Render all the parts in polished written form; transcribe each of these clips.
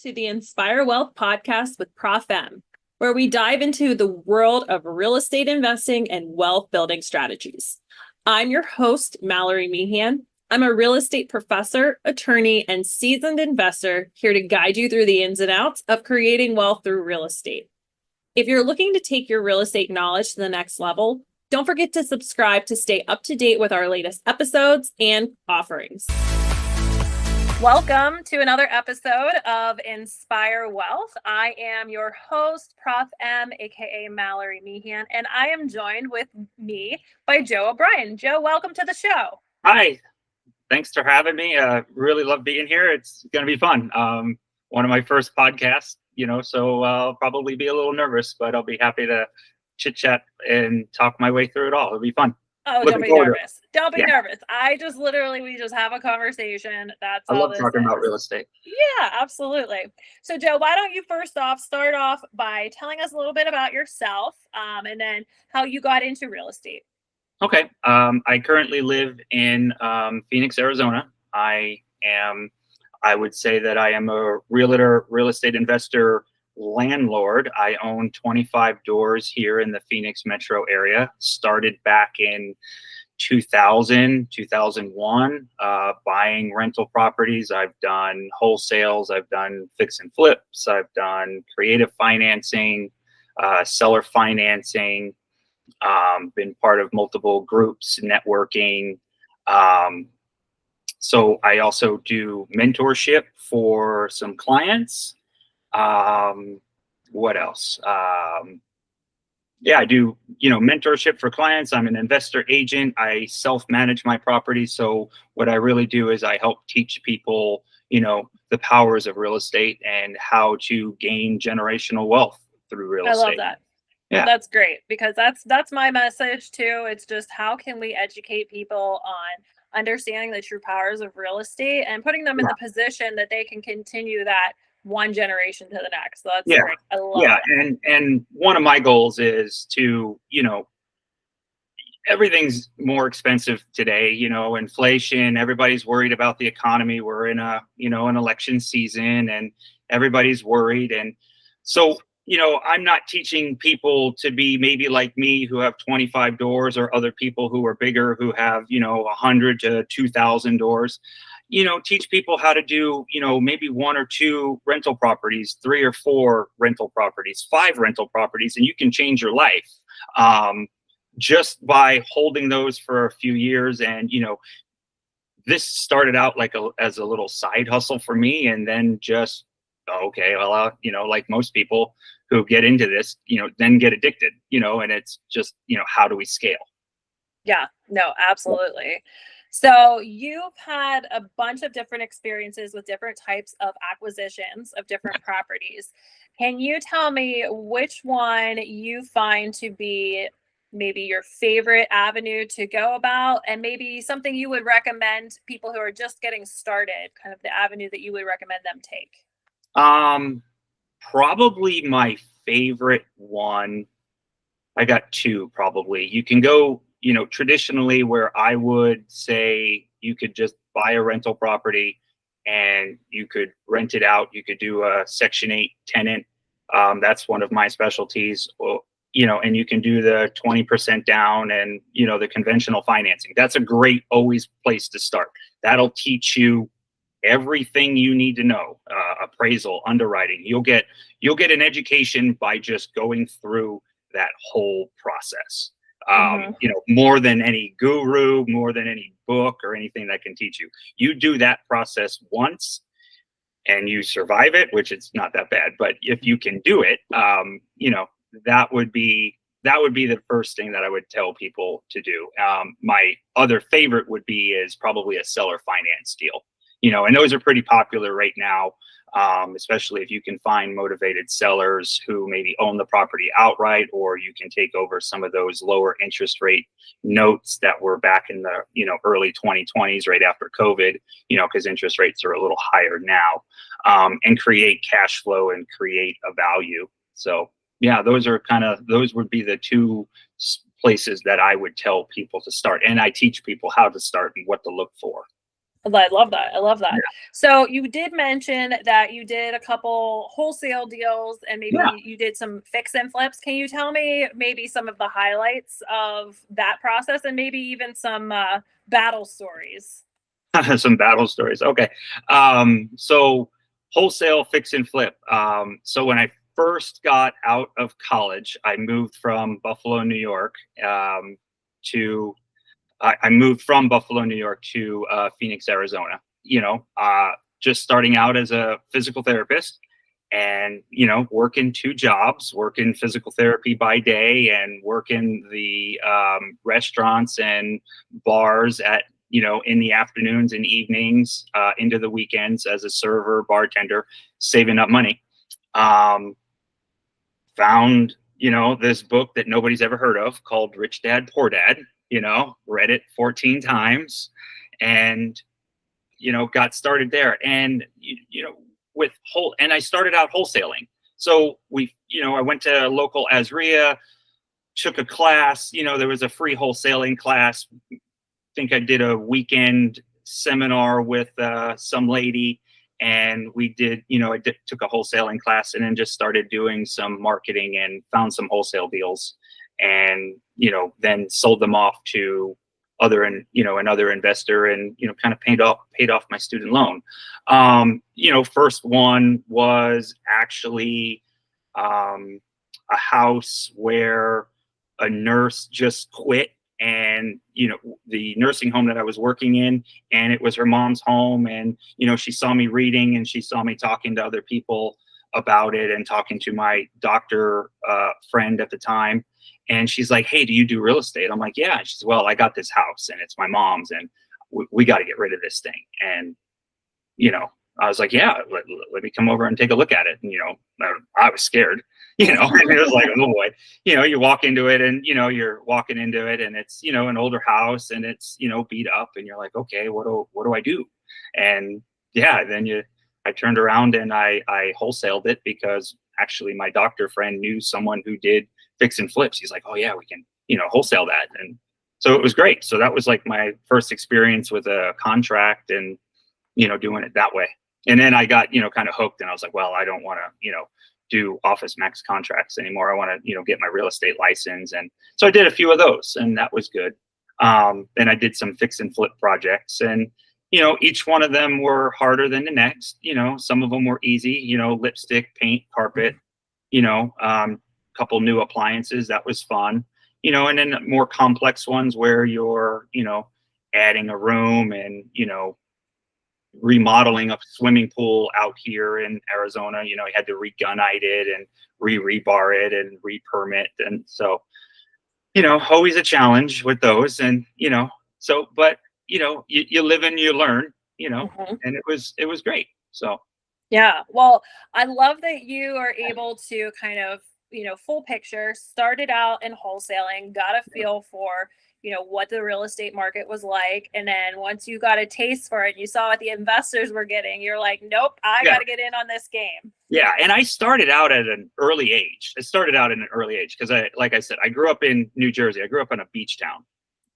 to the Inspire Wealth podcast with Prof, where we dive into the world of real estate investing and wealth building strategies. I'm your host, Mallory Meehan. I'm a real estate professor, attorney, and seasoned investor here to guide you through the ins and outs of creating wealth through real estate. If you're looking to take your real estate knowledge to the next level, don't forget to subscribe to stay up to date with our latest episodes and offerings. Welcome to another episode of Inspire Wealth. I am your host, Prof M, aka Mallory Meehan, and I am joined with me by Joe Obrien. Joe, welcome to the show. Hi, thanks for having me. Really love being here. It's going to be fun. One of my first podcasts, so I'll probably be a little nervous, but I'll be happy to chit chat and talk my way through it all. It'll be fun. Oh, don't be nervous. Don't be nervous. We just have a conversation. That's all. I love talking about real estate. Yeah, absolutely. So Joe, why don't you first off start off by telling us a little bit about yourself, and then how you got into real estate. Okay. I currently live in Phoenix, Arizona. I would say that I am a realtor, real estate investor, landlord. I own 25 doors here in the Phoenix metro area. Started back in 2001, buying rental properties. I've done wholesales. I've done fix and flips. I've done creative financing, seller financing, been part of multiple groups, networking. So I also do mentorship for some clients. What else? I do, mentorship for clients. I'm an investor agent. I self-manage my property. So what I really do is I help teach people, the powers of real estate and how to gain generational wealth through real estate. I love that. Yeah, that's great, because that's my message too. It's just, how can we educate people on understanding the true powers of real estate and putting them in the position that they can continue that one generation to the next. So that's great. I love that. And one of my goals is to, everything's more expensive today, inflation, everybody's worried about the economy. We're in an election season and everybody's worried. And so, I'm not teaching people to be maybe like me who have 25 doors, or other people who are bigger who have, 100 to 2,000 doors. Teach people how to do, maybe 1 or 2 rental properties, 3 or 4 rental properties, 5 rental properties, and you can change your life just by holding those for a few years. And, this started out as a little side hustle for me, and then just, like most people who get into this, then get addicted, and it's just, how do we scale? Yeah, no, absolutely. So you've had a bunch of different experiences with different types of acquisitions of different properties. Can you tell me which one you find to be maybe your favorite avenue to go about, and maybe something you would recommend people who are just getting started, kind of the avenue that you would recommend them take? Probably my favorite one. I got 2 probably. You can go, traditionally, where I would say you could just buy a rental property and you could rent it out. You could do a Section 8 tenant. That's one of my specialties. And you can do the 20% down and, the conventional financing. That's a great always place to start. That'll teach you everything you need to know, appraisal, underwriting. You'll get an education by just going through that whole process. More than any guru, more than any book or anything that can teach you. You do that process once and you survive it, which it's not that bad, but if you can do it, that would be the first thing that I would tell people to do. My other favorite is probably a seller finance deal. And those are pretty popular right now, especially if you can find motivated sellers who maybe own the property outright, or you can take over some of those lower interest rate notes that were back in the, early 2020s, right after COVID, because interest rates are a little higher now, and create cash flow and create a value. So those would be the 2 places that I would tell people to start. And I teach people how to start and what to look for. I love that. I love that. Yeah. So you did mention that you did a couple wholesale deals and Yeah. maybe you did some fix and flips. Can you tell me maybe some of the highlights of that process and maybe even some battle stories? Some battle stories. Okay. So wholesale fix and flip. So when I first got out of college, I moved from Buffalo, New York, to I moved from Buffalo, New York to Phoenix, Arizona. Just starting out as a physical therapist, and working two jobs, working physical therapy by day, and working the restaurants and bars at in the afternoons and evenings, into the weekends as a server, bartender, saving up money. Um, Found this book that nobody's ever heard of called Rich Dad Poor Dad. Read it 14 times, and got started there. And and I started out wholesaling. So I went to local Azria, took a class. There was a free wholesaling class. I think I did a weekend seminar with some lady, and we did, took a wholesaling class, and then just started doing some marketing and found some wholesale deals, and then sold them off to another investor, and kind of paid off my student loan. First one was actually a house where a nurse just quit, and the nursing home that I was working in, and it was her mom's home, and she saw me reading, and she saw me talking to other people about it, and talking to my doctor friend at the time, and she's like, "Hey, do you do real estate?" I'm like, "Yeah." And she says, "Well, I got this house, and it's my mom's, and we got to get rid of this thing." And I was like, "Yeah, let me come over and take a look at it." And I was scared, and it was like, "Oh boy." You walk into it, and you're walking into it, and it's an older house, and it's beat up, and you're like, "Okay, what do I do?" And yeah, then I turned around and I wholesaled it, because actually my doctor friend knew someone who did fix and flips. He's like, "Oh yeah, we can wholesale that." And so it was great. So that was like my first experience with a contract, and doing it that way. And then I got kind of hooked, and I was like, well, I don't want to do office max contracts anymore. I want to get my real estate license. And so I did a few of those, and that was good. Then I did some fix and flip projects, and each one of them were harder than the next. Some of them were easy, lipstick, paint, carpet, couple new appliances. That was fun. And then more complex ones where you're adding a room, and remodeling a swimming pool out here in Arizona. You had to re-gunite it, and rebar it, and re-permit. And so, always a challenge with those. And, but, you live and you learn, Mhm. and it was great. So, Yeah. Well, I love that you are able to kind of, full picture, started out in wholesaling, got a feel for, what the real estate market was like. And then once you got a taste for it, you saw what the investors were getting, you're like, nope, I yeah. got to get in on this game. Yeah. And I started out at an early age. Because like I said, I grew up in New Jersey. I grew up in a beach town,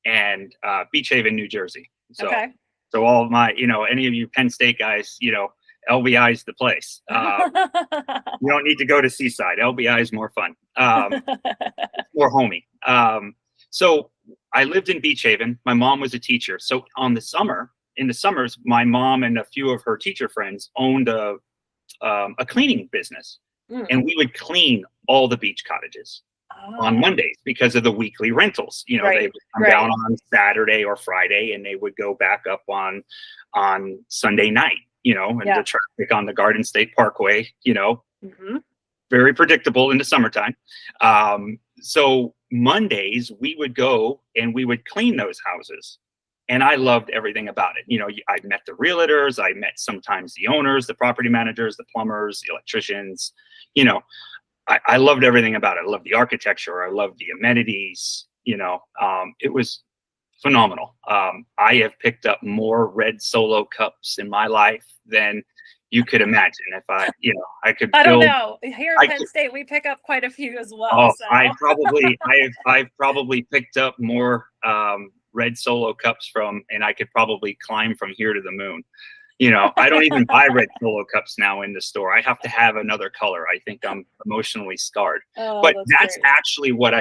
and Beach Haven, New Jersey. So, Okay. so all of my, any of you Penn State guys, LBI is the place. You don't need to go to Seaside. LBI is more fun. More homey. So I lived in Beach Haven. My mom was a teacher. So in the summers, my mom and a few of her teacher friends owned a cleaning business, and we would clean all the beach cottages on Mondays because of the weekly rentals. They would come down on Saturday or Friday, and they would go back up on Sunday night. And the traffic on the Garden State Parkway. Very predictable in the summertime. So Mondays we would go and we would clean those houses. And I loved everything about it. I met the realtors, I met sometimes the owners, the property managers, the plumbers, the electricians. I loved everything about it. I loved the architecture. I loved the amenities. It was phenomenal. I have picked up more red Solo cups in my life than you could imagine. If I could. I don't know. Here at Penn State, we pick up quite a few as well. Oh, so. I've probably picked up more red Solo cups and I could probably climb from here to the moon. I don't even buy red Solo cups now in the store. I have to have another color. I think I'm emotionally scarred. Oh, But that's great. actually what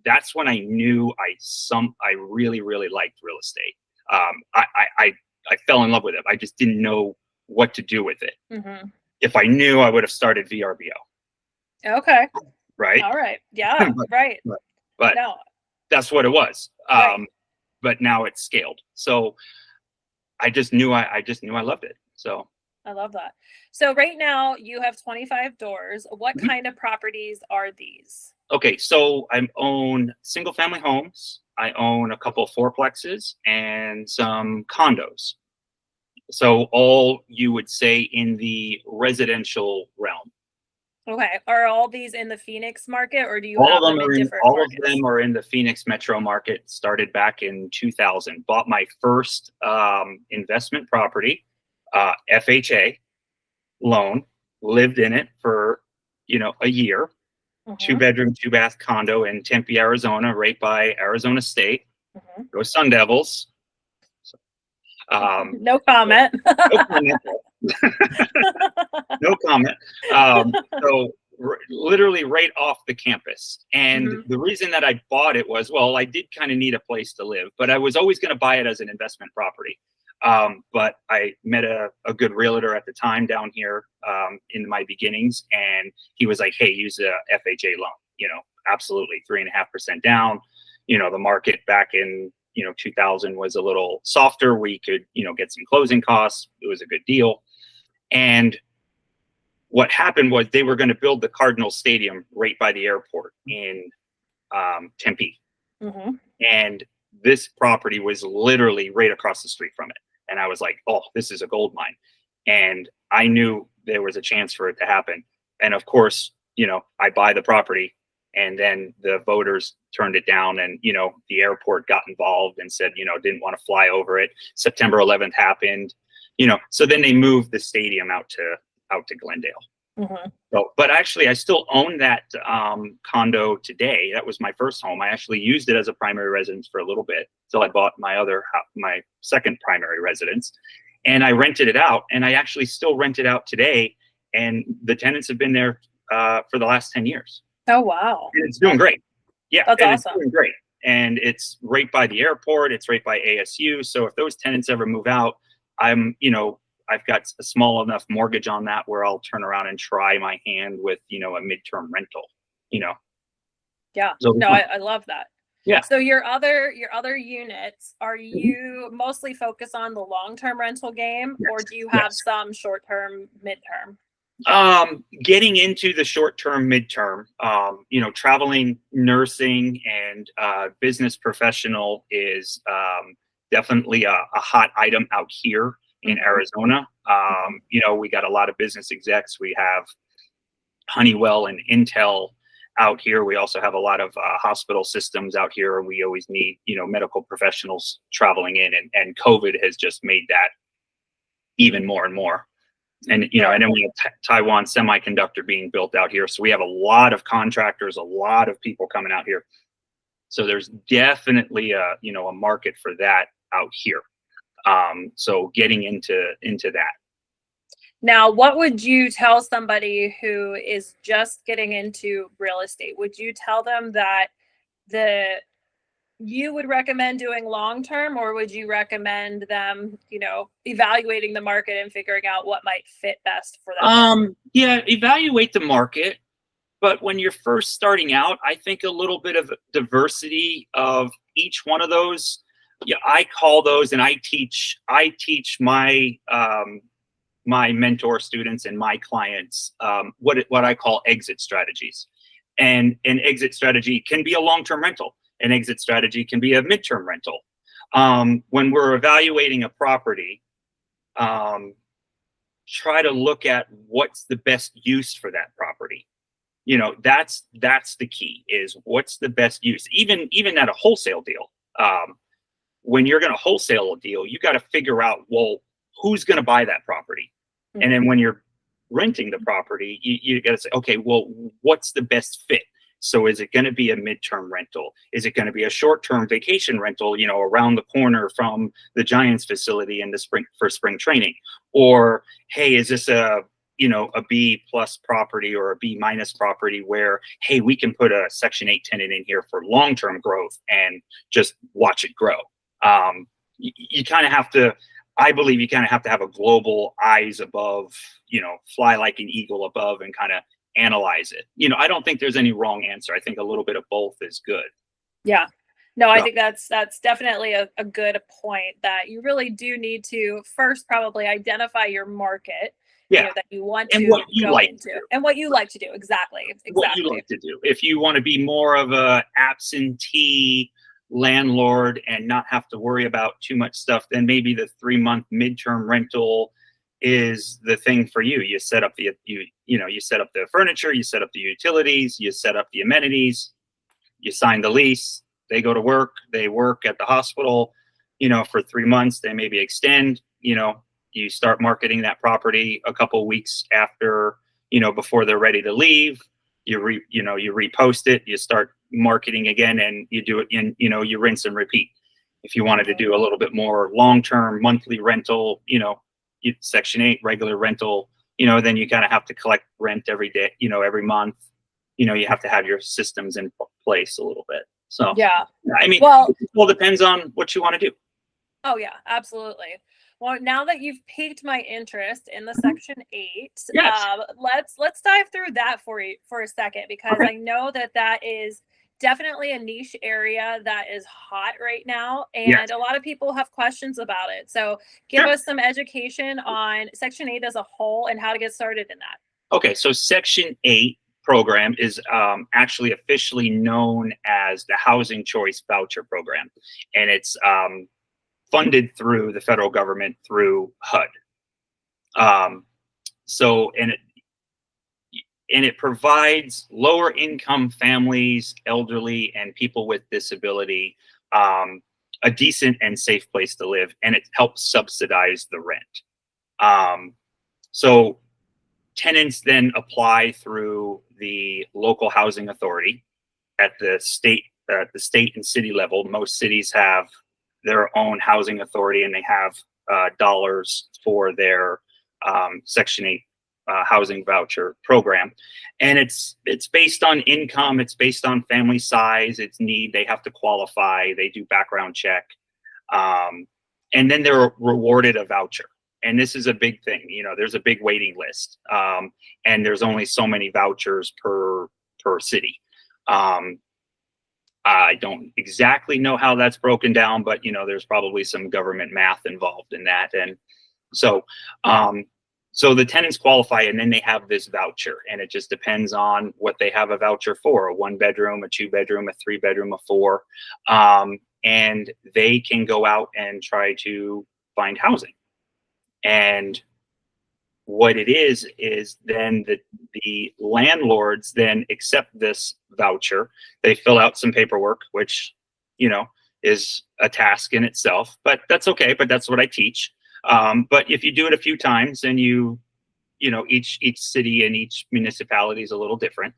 that's when I knew I really, really liked real estate. I fell in love with it. I just didn't know what to do with it. Mm-hmm. If I knew, I would have started VRBO. Okay. Right. All right. Yeah. Right. But no. That's what it was. Right. But now it's scaled. So I just knew I loved it. So I love that. So right now you have 25 doors. What kind of properties are these? Okay, so I own single family homes. I own a couple of fourplexes and some condos. So all you would say in the residential realm. Okay. Are all these in the Phoenix market, or do you All have of them them are in in different all markets? of them are in the Phoenix metro market. Started back in 2000. Bought my first investment property, FHA loan. Lived in it for a year. 2-bedroom, 2-bath condo in Tempe, Arizona, right by Arizona State. Go Sun Devils. No comment. No comment. No comment. So literally right off the campus. And the reason that I bought it was, well, I did kind of need a place to live, but I was always going to buy it as an investment property. But I met a good realtor at the time down here in my beginnings, and he was like, hey, use a FHA loan, absolutely 3.5% down. The market back in 2000 was a little softer. We could get some closing costs. It was a good deal. And what happened was they were going to build the Cardinal Stadium right by the airport in Tempe. And this property was literally right across the street from it. And I was like, oh, this is a gold mine. And I knew there was a chance for it to happen. And of course, I buy the property, and then the voters turned it down, and, the airport got involved and said, didn't want to fly over it. September 11th happened, so then they moved the stadium out to Glendale. So, but actually, I still own that condo today. That was my first home. I actually used it as a primary residence for a little bit until I bought my second primary residence, and I rented it out. And I actually still rent it out today, and the tenants have been there for the last 10 years. Oh, wow. And it's doing great. Yeah, that's and awesome. It's doing great. And it's right by the airport. It's right by ASU. So if those tenants ever move out, I've got a small enough mortgage on that where I'll turn around and try my hand with, a midterm rental, Yeah. So no, I love that. Yeah. So your other units, are you mostly focused on the long-term rental game, or do you have some short-term, midterm? Getting into the short-term, midterm, traveling, nursing, and business professional is definitely a hot item out here in Arizona. We got a lot of business execs. We have Honeywell and Intel out here. We also have a lot of hospital systems out here, and we always need, medical professionals traveling in, and COVID has just made that even more and more. And, and then we have Taiwan Semiconductor being built out here. So we have a lot of contractors, a lot of people coming out here. So there's definitely a market for that out here. So getting into that. Now, what would you tell somebody who is just getting into real estate? Would you tell them that you would recommend doing long-term, or would you recommend them, evaluating the market and figuring out what might fit best for them? Yeah, evaluate the market. But when you're first starting out, I think a little bit of diversity of each one of those. Yeah, I call those, and I teach my my mentor students and my clients what I call exit strategies. And an exit strategy can be a long-term rental. An exit strategy can be a midterm rental. When we're evaluating a property, try to look at what's the best use for that property. That's the key, is what's the best use. Even at a wholesale deal, when you're going to wholesale a deal, you got to figure out, well, who's going to buy that property? And then when you're renting the property, you got to say, okay, well, what's the best fit? So is it going to be a midterm rental? Is it going to be a short-term vacation rental, around the corner from the Giants facility in the spring for spring training? Or, hey, is this a B plus property or a B minus property where, hey, we can put a Section 8 tenant in here for long-term growth and just watch it grow. You kind of have to, I believe you kind of have to have a global eyes above, fly like an eagle above and kind of analyze it. I don't think there's any wrong answer. I think a little bit of both is good. Yeah. No, I think that's definitely a good point, that you really do need to first probably identify your market, that you want to what you go like into, to do. and what you like to do. Exactly. What you like to do. If you want to be more of a absentee landlord and not have to worry about too much stuff, then maybe the 3-month midterm rental is the thing for you. You set up you set up the furniture, you set up the utilities, you set up the amenities, you sign the lease, they go to work, they work at the hospital, for 3 months, they maybe extend, you start marketing that property a couple weeks after, before they're ready to leave. You repost it, you start marketing again, and you do it in, you rinse and repeat. If you wanted to do a little bit more long-term monthly rental, Section 8 regular rental, then you kind of have to collect rent every day, every month. You have to have your systems in place a little bit. So Yeah. I mean, Well, it all depends on what you want to do. oh yeah, absolutely. Well, now that you've piqued my interest in the Section 8, Yes. let's dive through that for a second, because Okay. I know that is definitely a niche area that is hot right now, Yes. and a lot of people have questions about it. So give Sure. us some education on Section 8 as a whole and how to get started in that. Okay, so Section 8 program is actually officially known as the Housing Choice Voucher Program, and it's funded through the federal government through HUD. So, and it provides lower income families, elderly, and people with disability a decent and safe place to live, and it helps subsidize the rent. So tenants then apply through the local housing authority at the state and city level. Most cities have their own housing authority, and they have dollars for their Section 8 housing voucher program. And it's based on income, it's based on family size, its need. They have to qualify, they do background check, and then they're rewarded a voucher. And this is a big thing. There's a big waiting list, and there's only so many vouchers per city. I don't exactly know how that's broken down, but there's probably some government math involved in that. And so so the tenants qualify, and then they have this voucher, and it just depends on what they have a voucher for: a 1-bedroom, a 2-bedroom, a 3-bedroom, a 4. And they can go out and try to find housing. And what it is then the landlords then accept this voucher. They fill out some paperwork, which is a task in itself, but that's okay. But that's what I teach. But if you do it a few times, and each city and each municipality is a little different,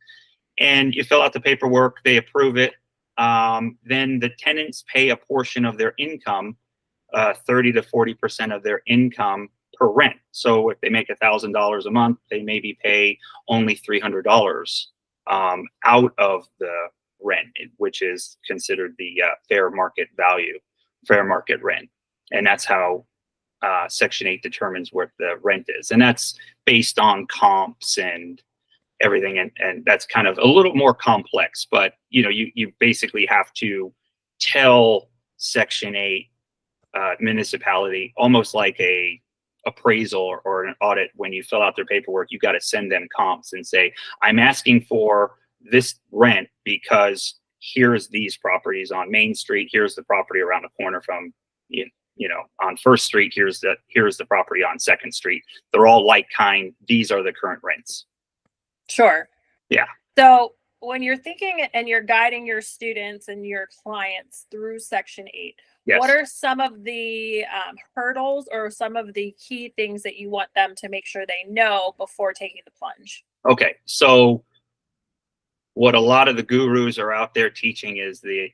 and you fill out the paperwork, they approve it. Then the tenants pay a portion of their income, 30 to 40% of their income per rent. So if they make $1,000 a month, they maybe pay only $300 out of the rent, which is considered the fair market value, fair market rent. And that's how Section 8 determines what the rent is. And that's based on comps and everything. And that's kind of a little more complex, but you basically have to tell Section 8 municipality, almost like a appraisal or an audit. When you fill out their paperwork, you got to send them comps and say, I'm asking for this rent because here's these properties on Main Street, here's the property around the corner from on First Street, here's the property on Second Street. They're all like kind. These are the current rents. Sure. Yeah. So when you're thinking and you're guiding your students and your clients through Section 8, Yes. What are some of the hurdles or some of the key things that you want them to make sure they know before taking the plunge? Okay, so What a lot of the gurus are out there teaching is the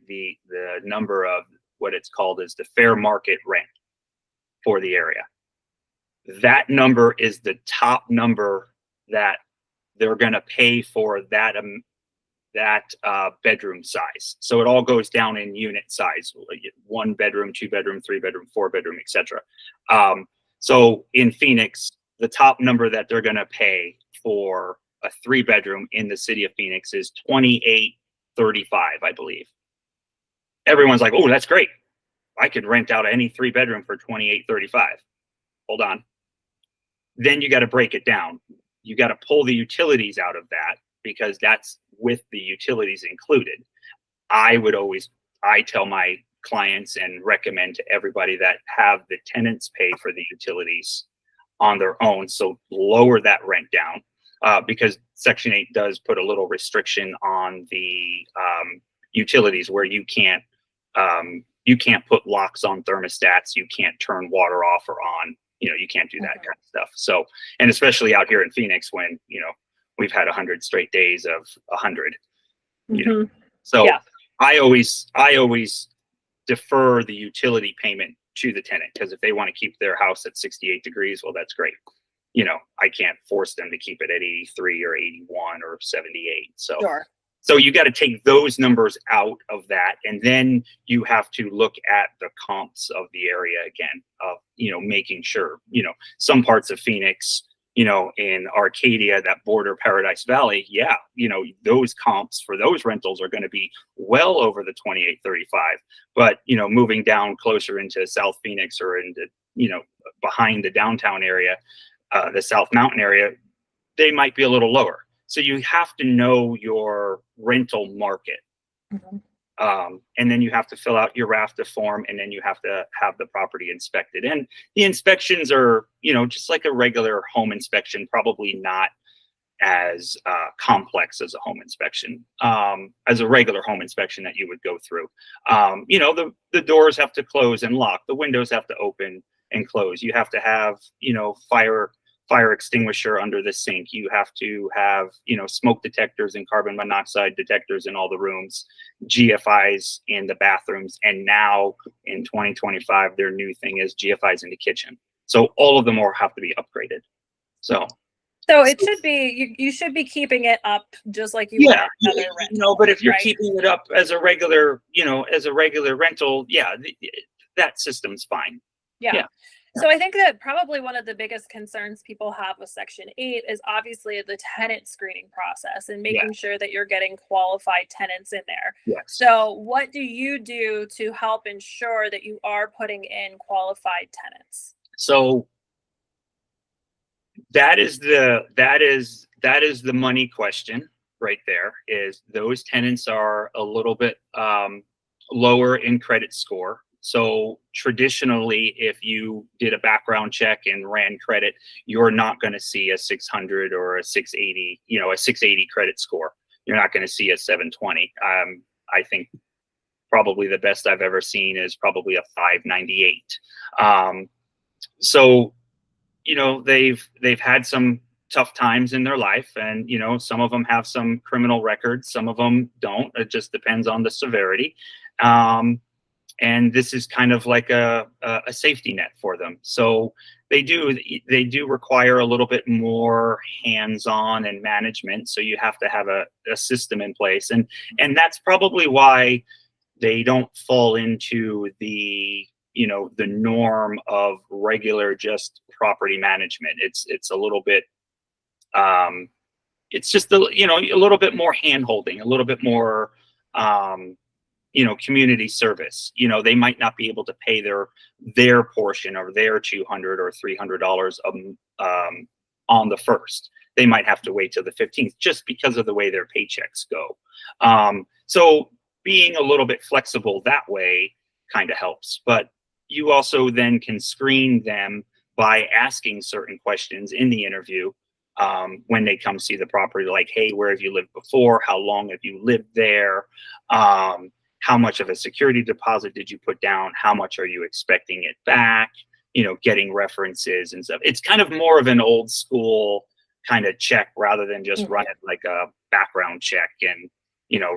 number of what it's called is the fair market rent for the area. That number is the top number that they're going to pay for that bedroom size. So it all goes down in unit size: 1 bedroom, 2 bedroom, 3 bedroom, 4 bedroom, etc. So in Phoenix, the top number that they're going to pay for a 3 bedroom in the city of Phoenix is $28.35, I believe. Everyone's like, "Oh, that's great! I could rent out any 3 bedroom for $28.35." Hold on. Then you got to break it down. You got to pull the utilities out of that, because that's with the utilities included. I tell my clients and recommend to everybody that have the tenants pay for the utilities on their own. So lower that rent down, because Section 8 does put a little restriction on the utilities, where you can't put locks on thermostats. You can't turn water off or on. You can't do that kind of stuff. So, and especially out here in Phoenix, when, we've had 100 straight days of 100, So yeah. I always defer the utility payment to the tenant, because if they want to keep their house at 68 degrees, well, that's great. I can't force them to keep it at 83 or 81 or 78. So, sure. So you got to take those numbers out of that, and then you have to look at the comps of the area again, of, making sure, some parts of Phoenix, in Arcadia that border Paradise Valley, yeah, those comps for those rentals are going to be well over the 28.35. But, moving down closer into South Phoenix, or into, behind the downtown area, the South Mountain area, they might be a little lower. So you have to know your rental market. And then you have to fill out your RAFTA form, and then you have to have the property inspected. And the inspections are, just like a regular home inspection, probably not as complex as a home inspection, as a regular home inspection that you would go through. The doors have to close and lock. The windows have to open and close. You have to have, fire extinguisher under the sink. You have to have, smoke detectors and carbon monoxide detectors in all the rooms, GFIs in the bathrooms. And now in 2025, their new thing is GFIs in the kitchen. So all of them all have to be upgraded. So it should be, you should be keeping it up just like you would another rental. But if you're keeping it up as a regular, rental, that system's fine. Yeah. So I think that probably one of the biggest concerns people have with Section 8 is obviously the tenant screening process, and making sure that you're getting qualified tenants in there. Yes. So what do you do to help ensure that you are putting in qualified tenants? So that is the money question right there. Is those tenants are a little bit lower in credit score. So traditionally, if you did a background check and ran credit, you're not going to see a 600 or a 680, a 680 credit score. You're not going to see a 720. I think probably the best I've ever seen is probably a 598. So, they've had some tough times in their life, and, some of them have some criminal records, some of them don't. It just depends on the severity. And this is kind of like a safety net for them. So they do require a little bit more hands-on and management. So you have to have a system in place. And that's probably why they don't fall into the norm of regular just property management. It's a little bit, it's just a little bit more hand-holding, a little bit more, community service. They might not be able to pay their portion or their $200 or $300 on the first. They might have to wait till the 15th, just because of the way their paychecks go. So being a little bit flexible that way kind of helps. But you also then can screen them by asking certain questions in the interview. When they come see the property, like, hey, where have you lived before? How long have you lived there? How much of a security deposit did you put down? How much are you expecting it back? Getting references and stuff. It's kind of more of an old school kind of check rather than just run it like a background check and,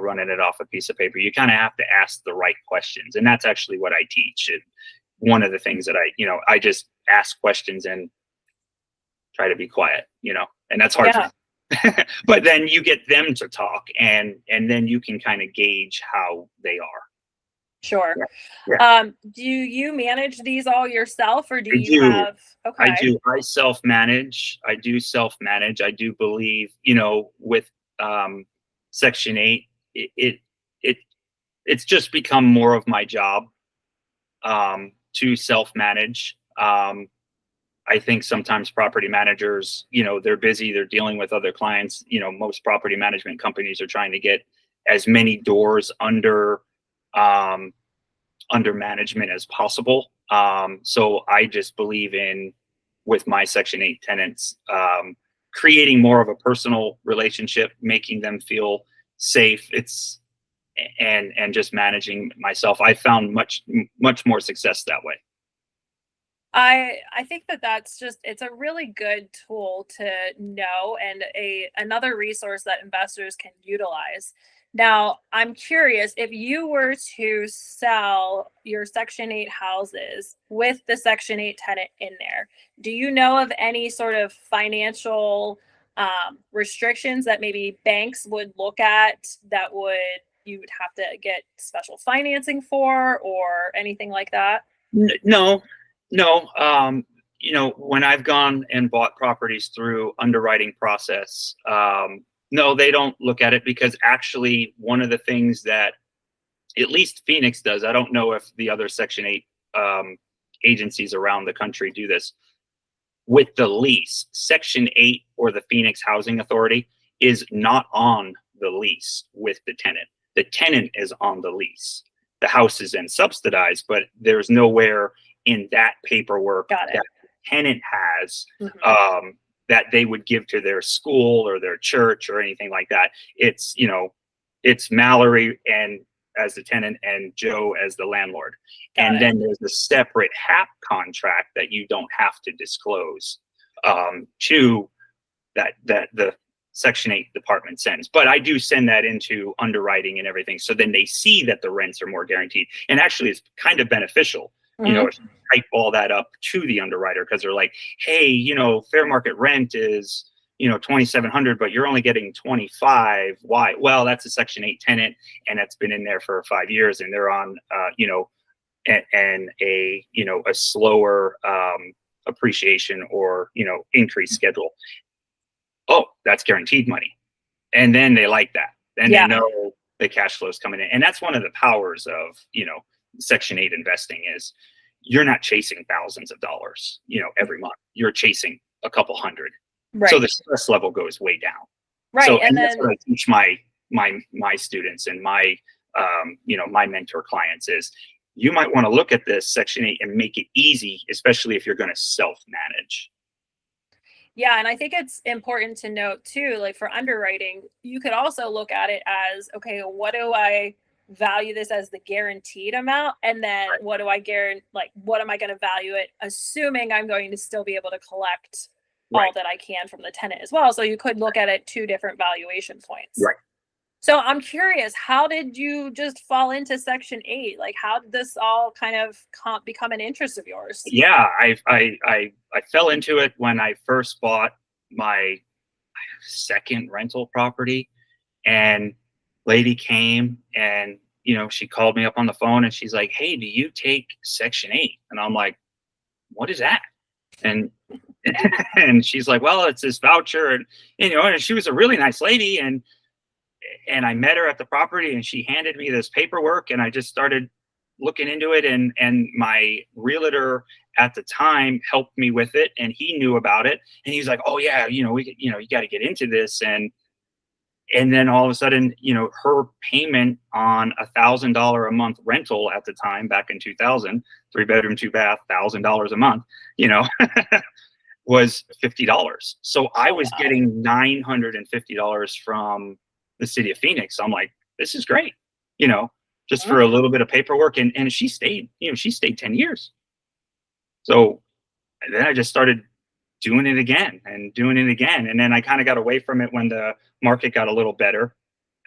running it off a piece of paper. You kind of have to ask the right questions. And that's actually what I teach. And one of the things that I just ask questions and try to be quiet, and that's hard for me. But then you get them to talk, and then you can kind of gauge how they are. Sure. Yeah. Do you manage these all yourself, or do I you do. have? Okay. I do. I self-manage. I do self-manage. I do believe, with Section 8, it's just become more of my job to self-manage. I think sometimes property managers, they're busy, they're dealing with other clients. Most property management companies are trying to get as many doors under management as possible. So I just believe in, with my Section 8 tenants, creating more of a personal relationship, making them feel safe. And just managing myself. I found much more success that way. I think it's a really good tool to know, and another resource that investors can utilize. Now, I'm curious, if you were to sell your Section 8 houses with the Section 8 tenant in there, do you know of any sort of financial restrictions that maybe banks would look at that you would have to get special financing for, or anything like that? No. When I've gone and bought properties through underwriting process, no, they don't look at it, because actually one of the things that at least Phoenix does, I don't know if the other Section 8 agencies around the country do this, with the lease. Section 8 or the Phoenix Housing Authority is not on the lease with the tenant. The tenant is on the lease. The house is then subsidized, but there's nowhere in that paperwork that the tenant has that they would give to their school or their church or anything like that. It's Mallory and as the tenant and Joe as the landlord. And then there's a separate HAP contract that you don't have to disclose to that the Section 8 department sends. But I do send that into underwriting and everything. So then they see that the rents are more guaranteed. And actually it's kind of beneficial, if you type all that up to the underwriter, because they're like, hey, fair market rent is, $2,700, but you're only getting 25. Why? Well, that's a Section 8 tenant, and that's been in there for 5 years, and they're on, a slower appreciation or, increase schedule. Oh, that's guaranteed money. And then they like that. And they know the cash flow is coming in. And that's one of the powers of, Section 8 investing is you're not chasing thousands of dollars, every month. You're chasing a couple hundred. Right. So the stress level goes way down. Right. So, and that's what I teach my students and my, my mentor clients is, you might want to look at this Section 8 and make it easy, especially if you're going to self-manage. Yeah, and I think it's important to note too, like for underwriting, you could also look at it as, okay, what do I value this as the guaranteed amount? And then what do I guarantee, what am I going to value it, assuming I'm going to still be able to collect all that I can from the tenant as well. So you could look at it 2 different valuation points. Right. So I'm curious, how did you just fall into Section 8? Like, how did this all kind of become an interest of yours? Yeah, I fell into it when I first bought my second rental property, and lady came and, she called me up on the phone and she's like, hey, do you take Section 8? And I'm like, what is that? And and she's like, well, it's this voucher. And, and she was a really nice lady. And I met her at the property and she handed me this paperwork and I just started looking into it. And my realtor at the time helped me with it and he knew about it. And he's like, oh yeah, you got to get into this. And then all of a sudden, her payment on $1,000 a month rental at the time, back in 2000, 3-bedroom, 2-bath, $1,000 a month, was $50. So I was getting $950 from the city of Phoenix. I'm like, this is great, just for a little bit of paperwork. And she stayed, she stayed 10 years. So then I just started doing it again and doing it again. And then I kind of got away from it when the market got a little better.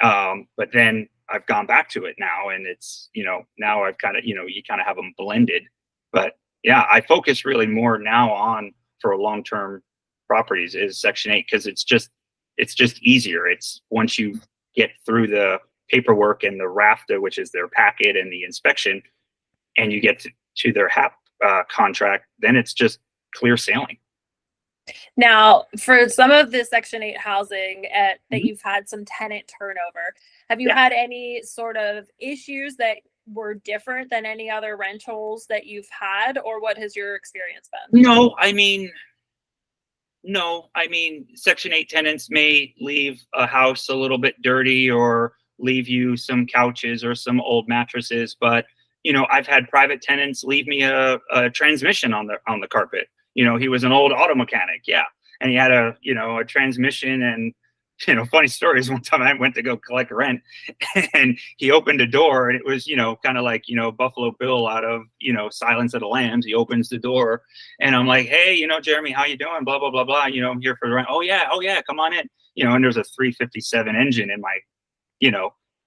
But then I've gone back to it now, and it's, now I've kind of, you kind of have them blended. But yeah, I focus really more now on for long-term properties is Section 8, because it's just easier. It's once you get through the paperwork and the RAFTA, which is their packet, and the inspection, and you get to their HAP contract, then it's just clear sailing. Now, for some of the Section 8 housing that you've had some tenant turnover, have you had any sort of issues that were different than any other rentals that you've had, or what has your experience been? No, I mean, Section 8 tenants may leave a house a little bit dirty or leave you some couches or some old mattresses, but I've had private tenants leave me a transmission on the carpet. He was an old auto mechanic, and he had a transmission. And funny story is, one time I went to go collect rent, and he opened a door, and it was kind of like Buffalo Bill out of Silence of the Lambs. He opens the door, and I'm like, hey, Jeremy, how you doing? Blah blah blah blah. I'm here for the rent. Oh yeah, come on in. And there's a 357 engine in my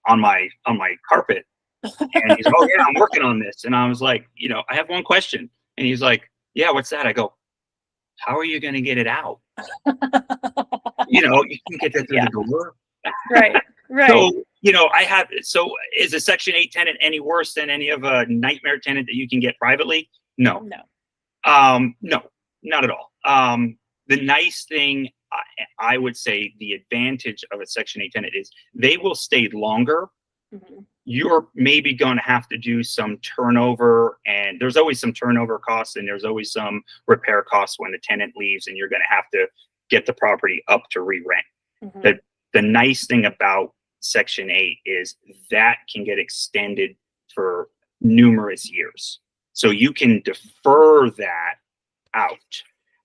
on my carpet. And he's like, oh yeah, I'm working on this. And I was like, I have one question. And he's like, yeah, what's that? I go, how are you going to get it out? You can get that through the door. Right. So is a Section 8 tenant any worse than any of a nightmare tenant that you can get privately? No. No, not at all. The nice thing, I would say, the advantage of a Section 8 tenant is they will stay longer. Mm-hmm. You're maybe going to have to do some turnover, and there's always some turnover costs, and there's always some repair costs when the tenant leaves, and you're going to have to get the property up to re-rent. Mm-hmm. The nice thing about Section 8 is that can get extended for numerous years. So you can defer that out.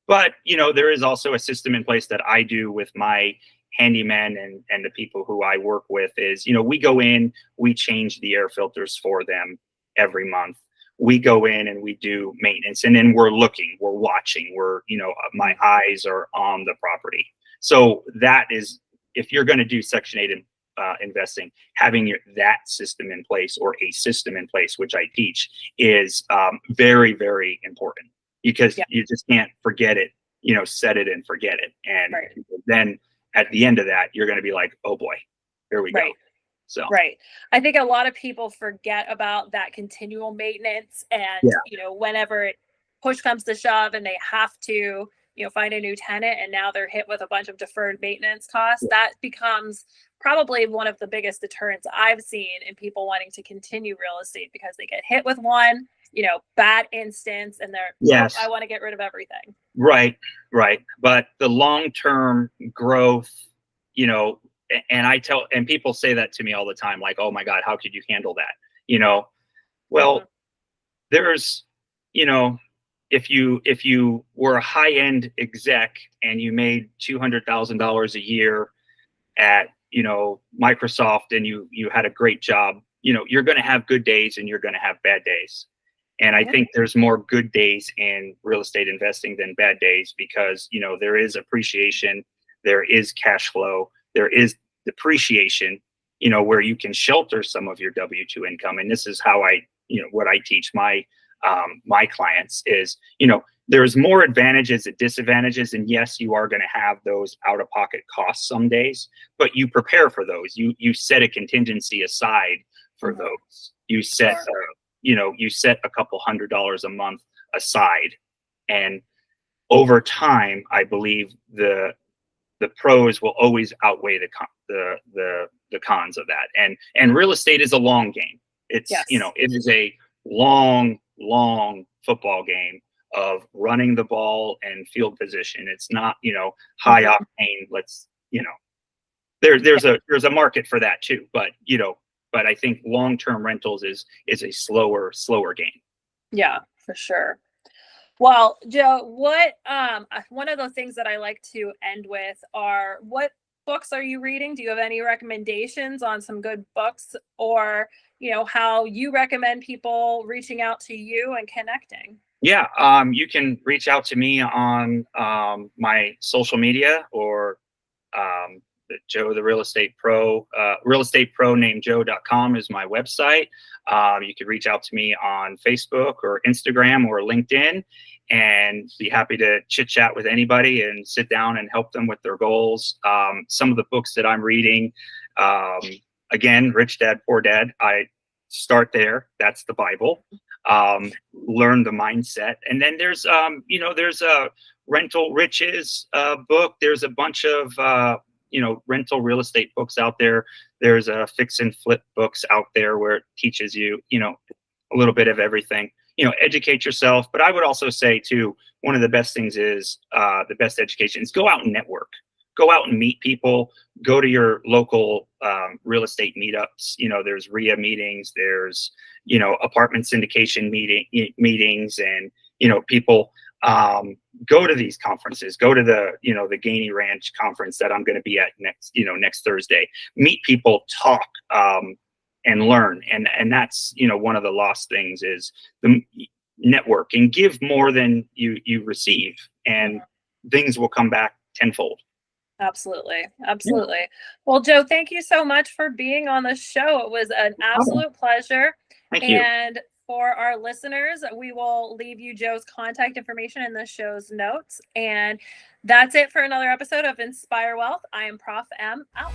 But, there is also a system in place that I do with my handymen and the people who I work with is, we go in, we change the air filters for them every month. We go in and we do maintenance, and then we're watching, my eyes are on the property. So that is, if you're going to do Section 8 investing, having that system in place, or a system in place, which I teach, is very, very important, because you just can't forget it, set it and forget it. And then at the end of that, you're going to be like, oh boy, here we go. So, I think a lot of people forget about that continual maintenance, and, whenever push comes to shove and they have to, find a new tenant, and now they're hit with a bunch of deferred maintenance costs, that becomes probably one of the biggest deterrents I've seen in people wanting to continue real estate, because they get hit with one, bad instance, and they're, I want to get rid of everything. Right. But the long-term growth, and people say that to me all the time, like, oh my God, how could you handle that? Well, there's, if you were a high-end exec and you made $200,000 a year at, Microsoft, and you had a great job, you're going to have good days and you're going to have bad days. And I think there's more good days in real estate investing than bad days, because, there is appreciation, there is cash flow, there is depreciation, where you can shelter some of your W-2 income. And this is how what I teach my clients is, there's more advantages than disadvantages. And yes, you are going to have those out-of-pocket costs some days, but you prepare for those. You set a contingency aside for those. You set you set a couple $100 a month aside, and over time, I believe the pros will always outweigh the cons of that. And real estate is a long game. It's it is a long football game of running the ball and field position. It's not high octane. There's a market for that too, but I think long-term rentals is a slower game. Yeah, for sure. Well, Joe, what one of those things that I like to end with are, what books are you reading? Do you have any recommendations on some good books, or how you recommend people reaching out to you and connecting? Yeah, you can reach out to me on my social media or Joe the Real Estate Pro. Real Estate Pro named Joe.com is my website. You can reach out to me on Facebook or Instagram or LinkedIn, and be happy to chit chat with anybody and sit down and help them with their goals. Some of the books that I'm reading, um, again, Rich Dad Poor Dad. I start there. That's the Bible. Learn the mindset, and then there's there's a Rental Riches book. There's a bunch of rental real estate books out there. There's a fix and flip books out there where it teaches you a little bit of everything. Educate yourself. But I would also say too, one of the best things is the best education is go out and network. Go out and meet people. Go to your local real estate meetups. There's RIA meetings. There's apartment syndication meetings, and people go to these conferences. Go to the Gainey Ranch conference that I'm going to be at next Thursday. Meet people, talk, and learn. And that's one of the lost things is the network, and give more than you receive, and things will come back tenfold. Absolutely. Absolutely. Yeah. Well, Joe, thank you so much for being on the show. It was an absolute pleasure. Thank you. And for our listeners, we will leave you Joe's contact information in the show's notes. And that's it for another episode of Inspire Wealth. I am Prof M, out.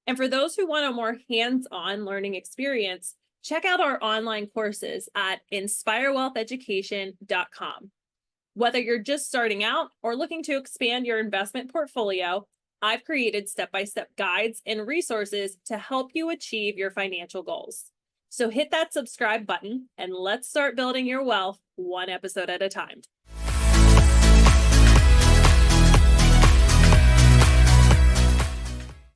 And for those who want a more hands-on learning experience, check out our online courses at inspirewealtheducation.com. Whether you're just starting out or looking to expand your investment portfolio, I've created step-by-step guides and resources to help you achieve your financial goals. So hit that subscribe button and let's start building your wealth one episode at a time.